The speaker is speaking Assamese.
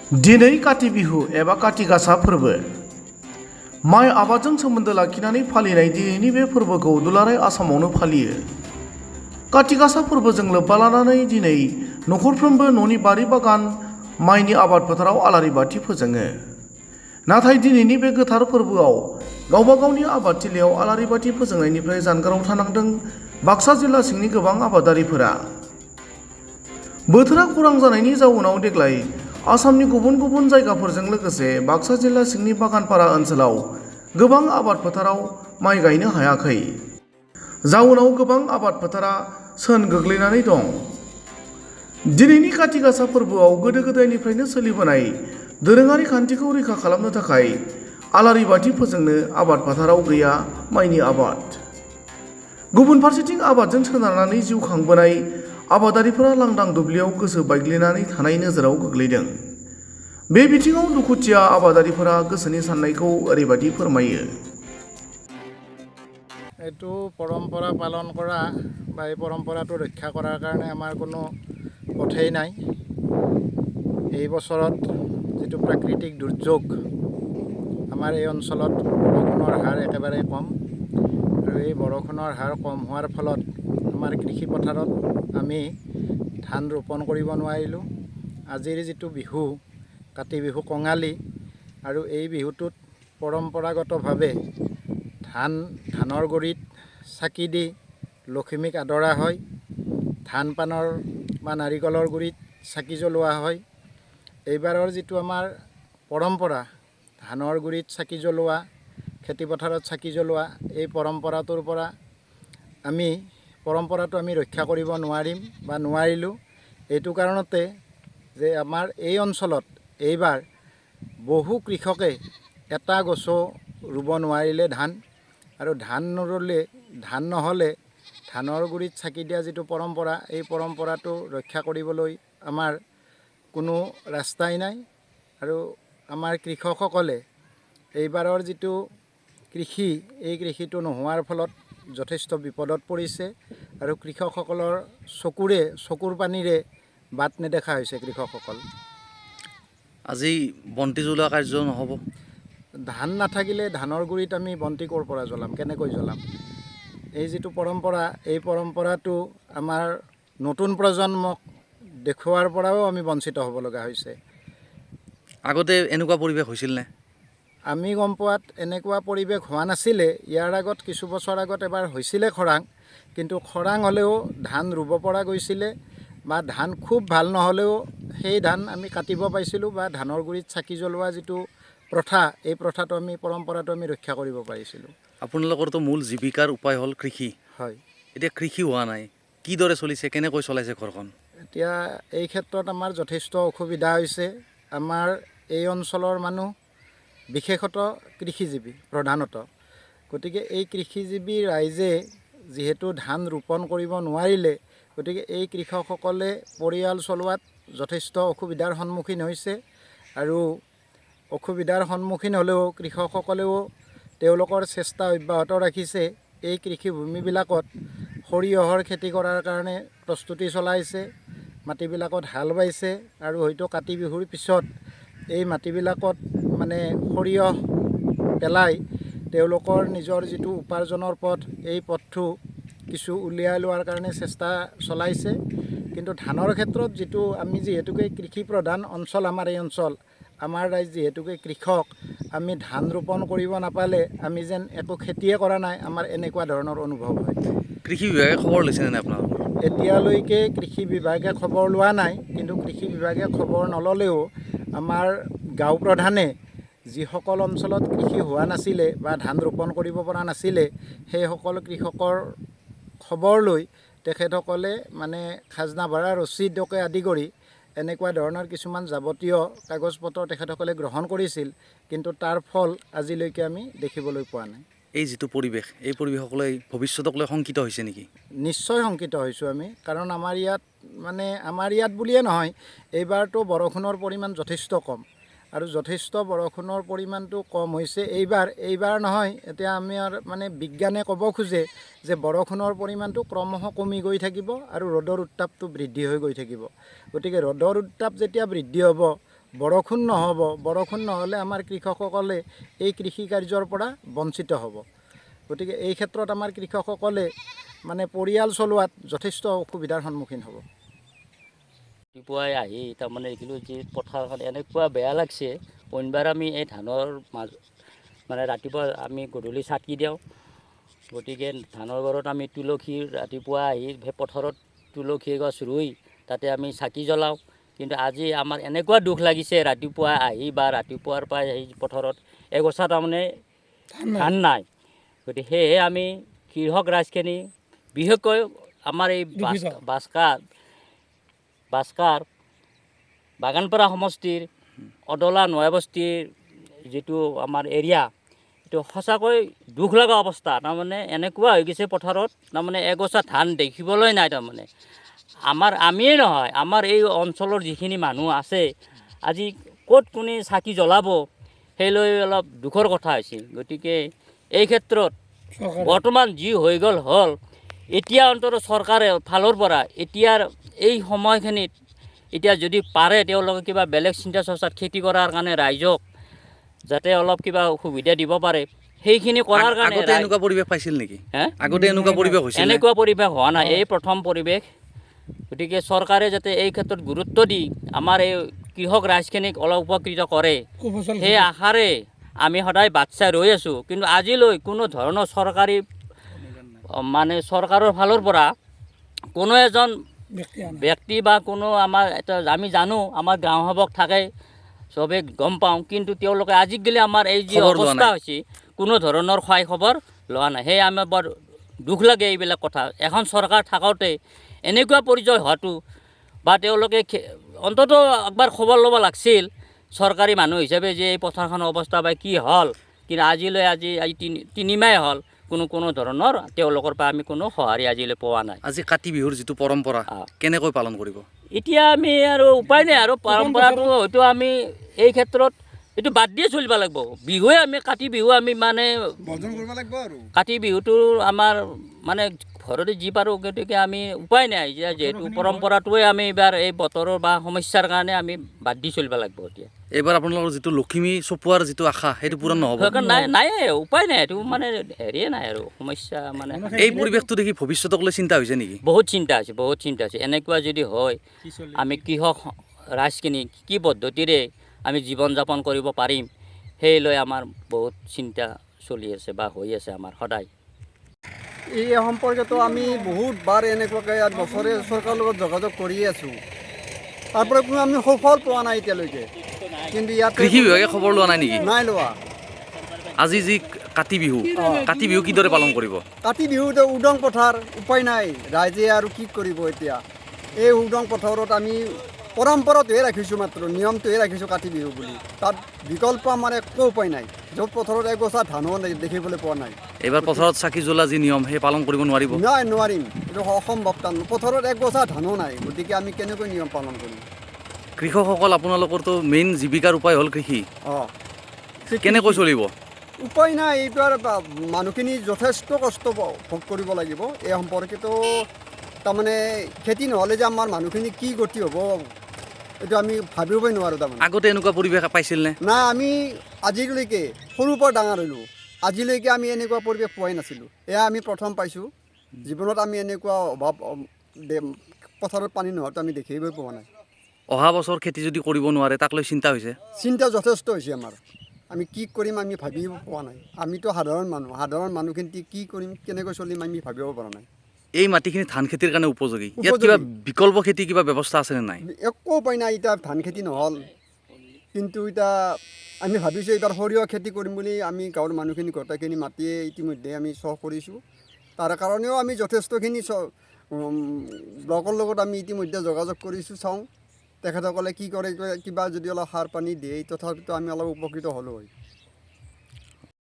दिनै काति बिहु एबा काति गासा फोरबो माइ आबादजों सोमोन्दो लाखिनानै फालिनाय दिनैनि बे फोरबोखौ दुलाराय आसामावनो फालियो। काति गासा फोरबोजों लोब्बा लानानै दिनै नखरफ्रोमबो न'नि बारि बागान माइनि आबाद फोथाराव आलारि बाथि फोजोङो। नाथाय दिनैनि बे गोथार फोरबोआव गावबा गावनि आबादथिलियाव आलारि बाथि फोजोंनायनिफ्राय जानगाराव थानांदों बाक्सा जिल्ला सिंनि गोबां आबादारिफोरा। बोथोरा खरां जानायनि जाउनाव देग्लाय आसामनि गुबुन गुबुन जायगाफोरजों लोगोसे बाक्सा जिल्ला सिंनि बागानपारा ओनसोलाव गोबां आबाद फोथाराव माइ गायनो हायाखै। जाउनाव गोबां आबाद फोथारा सोन गोग्लैनानै दं। दिनैनि काति गासा फोरबोआव गोदो गोदायनिफ्रायनो सोलिबोनाय दोरोङारि खान्थिखौ रैखा खालामनो थाखाय आलारि बाथि फोजोंनो आबाद फोथाराव गैया माइनि आबाद। गुबुन फारसेथिं आबादजों सोनारनानै जिउ खांबोनाय आबादारिफोरा लांदां दुब्लियाव गोसो बायग्लिनानै थानाय नोजोराव गोग्लैदों। बे बिथिङाव दुखुथिया आबादारिफोरा गोसोनि साननायखौ ओरैबायदि फोरमायो। এইটো পৰম্পৰা পালন কৰা বা এই পৰম্পৰাটো ৰক্ষা কৰাৰ কাৰণে আমাৰ কোনো পথেই নাই। এই বছৰত যিটো প্ৰাকৃতিক দুৰ্যোগ আমাৰ এই অঞ্চলত বৰষুণৰ হাৰ একেবাৰে কম, আৰু এই বৰষুণৰ হাৰ কম হোৱাৰ ফলত আমাৰ কৃষি পথাৰত আমি ধান ৰোপণ কৰিব নোৱাৰিলোঁ। আজিৰ যিটো বিহু কাতি বিহু কঙালী, আৰু এই বিহুটোত পৰম্পৰাগতভাৱে ধানৰ গুৰিত চাকি দি লখিমীক আদৰা হয়। ধান পানৰ বা নাৰিকলৰ গুৰিত চাকি জ্বলোৱা হয়। এইবাৰৰ যিটো আমাৰ পৰম্পৰা ধানৰ গুৰিত চাকি জ্বলোৱা, খেতিপথাৰত চাকি জ্বলোৱা, এই পৰম্পৰাটো আমি ৰক্ষা কৰিব নোৱাৰিম বা নোৱাৰিলোঁ। এইটো কাৰণতে যে আমাৰ এই অঞ্চলত এইবাৰ বহু কৃষকে এটা গছো ৰুব নোৱাৰিলে ধান, আৰু ধান নহ'লে ধানৰ গুৰিত চাকি দিয়া যিটো পৰম্পৰা, এই পৰম্পৰাটো ৰক্ষা কৰিবলৈ আমাৰ কোনো ৰাস্তাই নাই। আৰু আমাৰ কৃষকসকলে এইবাৰৰ যিটো কৃষি, এই কৃষিটো নোহোৱাৰ ফলত যথেষ্ট বিপদত পৰিছে, আৰু কৃষকসকলৰ চকুৰ পানীৰে বাট নেদেখা হৈছে কৃষকসকল। আজি বন্তি জ্বলোৱা কাৰ্য নহ'ব? ধান নাথাকিলে ধানৰ গুৰিত আমি বন্তি ক'ৰ পৰা জ্বলাম, কেনেকৈ জ্বলাম? এই যিটো পৰম্পৰা, এই পৰম্পৰাটো আমাৰ নতুন প্ৰজন্মক দেখুওৱাৰ পৰাও আমি বঞ্চিত হ'ব লগা হৈছে। আগতে এনেকুৱা পৰিৱেশ হৈছিল নে? আমি গম পোৱাত এনেকুৱা পৰিৱেশ হোৱা নাছিলে। ইয়াৰ আগত কিছু বছৰ আগত এবাৰ হৈছিলে খৰাং, কিন্তু খৰাং হ'লেও ধান ৰুব পৰা গৈছিলে, বা ধান খুব ভাল নহ'লেও সেই ধান আমি কাটিব পাইছিলোঁ, বা ধানৰ গুৰিত চাকি জ্বলোৱা যিটো প্ৰথা, এই পৰম্পৰাটো আমি ৰক্ষা কৰিব পাৰিছিলোঁ। আপোনালোকৰতো মূল জীৱিকাৰ উপায় হ'ল কৃষি। হয়। এতিয়া কৃষি হোৱা নাই, কিদৰে চলিছে, কেনেকৈ চলাইছে ঘৰখন? এতিয়া এই ক্ষেত্ৰত আমাৰ যথেষ্ট অসুবিধা হৈছে। আমাৰ এই অঞ্চলৰ মানুহ বিশেষত কৃষিজীৱী প্ৰধানত। গতিকে এই কৃষিজীৱী ৰাইজে যিহেতু ধান ৰোপণ কৰিব নোৱাৰিলে, গতিকে এই কৃষকসকলে পৰিয়াল চলোৱাত যথেষ্ট অসুবিধাৰ সন্মুখীন হৈছে। আৰু অসুবিধাৰ সন্মুখীন হ'লেও কৃষকসকলেও তেওঁলোকৰ চেষ্টা অব্যাহত ৰাখিছে। এই কৃষিভূমিবিলাকত সৰিয়হৰ খেতি কৰাৰ কাৰণে প্ৰস্তুতি চলাইছে, মাটিবিলাকত হাল বাইছে, আৰু হয়তো কাতি বিহুৰ পিছত এই মাটিবিলাকত সৰিয়হ পেলাই তেওঁলোকৰ নিজৰ যিটো উপাৰ্জনৰ পথ, এই পথটো কিছু উলিয়াই লোৱাৰ কাৰণে চেষ্টা চলাইছে। কিন্তু ধানৰ ক্ষেত্ৰত আমি যিহেতুকে কৃষি প্ৰধান অঞ্চল, আমাৰ এই অঞ্চল, আমাৰ ৰাইজ যিহেতুকে কৃষক, আমি ধান ৰোপণ কৰিব নাপালে আমি যেন একো খেতিয়ে কৰা নাই, আমাৰ এনেকুৱা ধৰণৰ অনুভৱ হয়। কৃষি বিভাগে খবৰ লৈছেনে নাই আপোনালোকক? এতিয়ালৈকে কৃষি বিভাগে খবৰ লোৱা নাই, কিন্তু কৃষি বিভাগে খবৰ নল'লেও আমাৰ গাঁও প্ৰধানে যিসকল অঞ্চলত কৃষি হোৱা নাছিলে বা ধান ৰোপণ কৰিব পৰা নাছিলে, সেইসকল কৃষকৰ খবৰ লৈ তেখেতসকলে খাজনা ভাড়া ৰচিদকে আদি কৰি এনেকুৱা ধৰণৰ কিছুমান যাৱতীয় কাগজ পত্ৰ তেখেতসকলে গ্ৰহণ কৰিছিল, কিন্তু তাৰ ফল আজিলৈকে আমি দেখিবলৈ পোৱা নাই। এই যিটো পৰিৱেশ, এই পৰিৱেশকলৈ ভৱিষ্যতকলৈ শংকিত হৈছে নেকি? নিশ্চয় শংকিত হৈছোঁ আমি, কাৰণ আমাৰ ইয়াত বুলিয়ে নহয়, এইবাৰতো বৰষুণৰ পৰিমাণ যথেষ্ট কম, আৰু যথেষ্ট বৰষুণৰ পৰিমাণটো কম হৈছে এইবাৰ নহয়। এতিয়া আমাৰ বিজ্ঞানে ক'ব খোজে যে বৰষুণৰ পৰিমাণটো ক্ৰমশ কমি গৈ থাকিব, আৰু ৰ'দৰ উত্তাপটো বৃদ্ধি হৈ গৈ থাকিব। গতিকে ৰ'দৰ উত্তাপ যেতিয়া বৃদ্ধি হ'ব, বৰষুণ নহ'ব, বৰষুণ নহ'লে আমাৰ কৃষকসকলে এই কৃষি কাৰ্যৰ পৰা বঞ্চিত হ'ব। গতিকে এই ক্ষেত্ৰত আমাৰ কৃষকসকলে মানে পৰিয়াল চলোৱাত যথেষ্ট অসুবিধাৰ সন্মুখীন হ'ব। ৰাতিপুৱাই আহি তাৰমানে দেখিলোঁ যে পথাৰখন এনেকুৱা বেয়া লাগছে। অইনবাৰ আমি এই ধানৰ মানে ৰাতিপুৱা আমি গধূলি চাকি দিওঁ, গতিকে ধানৰ ঘৰত আমি তুলসীৰ ৰাতিপুৱা আহি সেই পথাৰত তুলসী গছ ৰুই তাতে আমি চাকি জ্বলাওঁ। কিন্তু আজি আমাৰ এনেকুৱা দুখ লাগিছে, ৰাতিপুৱা আহি বা ৰাতিপুৱাৰ পৰা সেই পথাৰত এগছা তাৰমানে ধান নাই। গতিকে সেয়েহে আমি কৃষক ৰাইজখিনি, বিশেষকৈ আমাৰ এই বাস্কাৰ বাগানপাৰা সমষ্টিৰ অদলা নয়াবস্তিৰ যিটো আমাৰ এৰিয়া, এইটো সঁচাকৈ দুখ লগা অৱস্থা। তাৰমানে এনেকুৱা হৈ গৈছে পথাৰত, তাৰমানে এগছা ধান দেখিবলৈ নাই। তাৰমানে আমিয়ে নহয়, আমাৰ এই অঞ্চলৰ যিখিনি মানুহ আছে, আজি ক'ত কোনে চাকি জ্বলাব সেই লৈ অলপ দুখৰ কথা হৈছে। গতিকে এই ক্ষেত্ৰত বৰ্তমান যি হৈ গ'ল হ'ল, এতিয়া অন্ততঃ চৰকাৰে ফালৰ পৰা এতিয়াৰ এই সময়খিনিত এতিয়া যদি পাৰে তেওঁলোকে কিবা বেলেগ চিন্তা চৰ্চাত খেতি কৰাৰ কাৰণে ৰাইজক যাতে অলপ কিবা সুবিধা দিব পাৰে, সেইখিনি কৰাৰ কাৰণে। আগতে এনেকুৱা পৰিৱেশ পাইছিল নেকি? আগতে এনেকুৱা পৰিৱেশ হৈছিল? এনেকুৱা পৰিৱেশ হোৱা নাই, এই প্ৰথম পৰিৱেশ। গতিকে চৰকাৰে যাতে এই ক্ষেত্ৰত গুৰুত্ব দি আমাৰ এই কৃষক ৰাইজখিনিক অলপ উপকৃত কৰে, সেই আশাৰে আমি সদায় বাট চাই ৰৈ আছোঁ। কিন্তু আজিলৈ কোনো ধৰণৰ চৰকাৰৰ ফালৰ পৰা কোনো এজন ব্যক্তি বা কোনো আমাৰ এটা, আমি জানো আমাৰ গাঁও সভাক থাকে, চবেই গম পাওঁ, কিন্তু তেওঁলোকে আজিকালি আমাৰ এই যি অৱস্থা হৈছে কোনো ধৰণৰ খোৱাই খবৰ লোৱা নাই। সেয়ে আমাৰ বৰ দুখ লাগে এইবিলাক কথা। এখন চৰকাৰ থাকোঁতে এনেকুৱা পৰ্যায় হোৱাটো, বা তেওঁলোকে অন্ততঃ একবাৰ খবৰ ল'ব লাগিছিল চৰকাৰী মানুহ হিচাপে, যে এই পথাৰখনৰ অৱস্থা বা কি হ'ল। কিন্তু আজিলৈ আজি তিনিমাহ হ'ল কোনো ধৰণৰ তেওঁলোকৰ পৰা আমি কোনো সঁহাৰি আজিলৈ পোৱা নাই। আজি কাতি বিহুৰ যিটো পৰম্পৰা কেনেকৈ পালন কৰিব? এতিয়া আমি আৰু উপায় নাই, আৰু পৰম্পৰাটো হয়তো আমি এই ক্ষেত্ৰত এইটো বাদ দিয়ে চলিব লাগিব। বিহুৱে আমি কাতি বিহু আমি মানে বৰ্জন কৰিব লাগিব। আৰু কাতি বিহুটো আমাৰ মানে ঘৰতে যি পাৰোঁ, গতিকে আমি উপায় নাই। এতিয়া যিহেতু পৰম্পৰাটোৱে আমি এইবাৰ এই বতৰৰ বা সমস্যাৰ কাৰণে আমি বাদ দি চলিব লাগিব। এতিয়া এইবাৰ আপোনালোকৰ যিটো লখিমী চপোৱাৰ যিটো আশা, সেইটো পূৰণ নহ'ব? নাই, উপায় নাই, এইটো মানে হেৰিয়ে নাই আৰু সমস্যা। মানে এই পৰিৱেশটো দেখি ভৱিষ্যতক লৈ চিন্তা হৈছে নেকি? বহুত চিন্তা হৈছে। এনেকুৱা যদি হয়, আমি কৃষক ৰাইজখিনি কি পদ্ধতিৰে আমি জীৱন যাপন কৰিব পাৰিম, সেই লৈ আমাৰ বহুত চিন্তা চলি আছে বা হৈ আছে আমাৰ সদায়। এই সম্পৰ্কেতো আমি বহুতবাৰ এনেকুৱাকৈ বছৰে চৰকাৰৰ লগত যোগাযোগ কৰি আছোঁ, তাৰপৰা কোনো আমি সফল পোৱা নাই এতিয়ালৈকে। কিন্তু ইয়াত কৃষি বিভাগে খবৰ লোৱা নাই নেকি? নাই লোৱা। আজি যি কাতি বিহু কিদৰে পালন কৰিব? কাতি বিহুত উদং পথাৰ, উপায় নাই, ৰাইজে আৰু কি কৰিব এতিয়া। এই উদং পথাৰত আমি পৰম্পৰাটোহে ৰাখিছোঁ, মাত্ৰ নিয়মটোহে ৰাখিছোঁ কাতি বিহু বুলি। তাত বিকল্প আমাৰ একো উপায় নাই, য'ত পথাৰত এগছা ধানো দেখিবলৈ পোৱা নাই। এইবাৰ পথাৰত চাকি জ্বলা যি নিয়ম, সেই পালন কৰিব নোৱাৰিব? নাই, নোৱাৰিম, এইটো অসম্ভৱ। পথাৰত এগছা ধানো নাই, গতিকে আমি কেনেকৈ নিয়ম পালন কৰিম? কৃষকসকল, আপোনালোকৰতো মেইন জীৱিকাৰ উপায় হ'ল কৃষি। কেনেকৈ চলিব? উপায় নাই, এইবাৰ মানুহখিনি যথেষ্ট কষ্ট ভোগ কৰিব লাগিব। এই সম্পৰ্কেতো তাৰমানে খেতি নহ'লে যে আমাৰ মানুহখিনি কি গতি হ'ব, এইটো আমি ভাবিবই নোৱাৰোঁ। তাৰমানে আগতে এনেকুৱা পৰিৱেশ পাইছিলনে? নাই, আমি আজিলৈকে সৰুৰ পৰা ডাঙৰ হ'লোঁ, আজিলৈকে আমি এনেকুৱা পৰিৱেশ পোৱাই নাছিলোঁ। এয়া আমি প্ৰথম পাইছোঁ জীৱনত। আমি এনেকুৱা অভাৱ, পথাৰত পানী নোহোৱাটো আমি দেখিবই পোৱা নাই। অহা বছৰ খেতি যদি কৰিব নোৱাৰে, তাক লৈ চিন্তা হৈছে? চিন্তা যথেষ্ট হৈছে আমাৰ। আমি কি কৰিম আমি ভাবিব পোৱা নাই। আমিতো সাধাৰণ মানুহখিনি কি কৰিম, কেনেকৈ চলিম, আমি ভাবিব পৰা নাই। এই মাটিখিনি ধান খেতিৰ কাৰণে উপযোগী, ইয়াত কিবা বিকল্প খেতি কিবা ব্যৱস্থা আছেনে নাই? একো উপায় নাই, এতিয়া ধান খেতি নহ'ল। কিন্তু এতিয়া আমি ভাবিছোঁ এইবাৰ সৰিয়হ খেতি কৰিম বুলি। আমি গাঁৱৰ মানুহখিনি গোটেইখিনি মাটিয়ে ইতিমধ্যে আমি চহ কৰিছোঁ। তাৰ কাৰণেও আমি যথেষ্টখিনি ব্লকৰ লগত আমি ইতিমধ্যে যোগাযোগ কৰিছোঁ। চাওঁ তেখেতসকলে কি কৰে, কিবা যদি অলপ সাৰ পানী দিয়ে, তথাপিতো আমি অলপ উপকৃত হ'লোঁ হয়।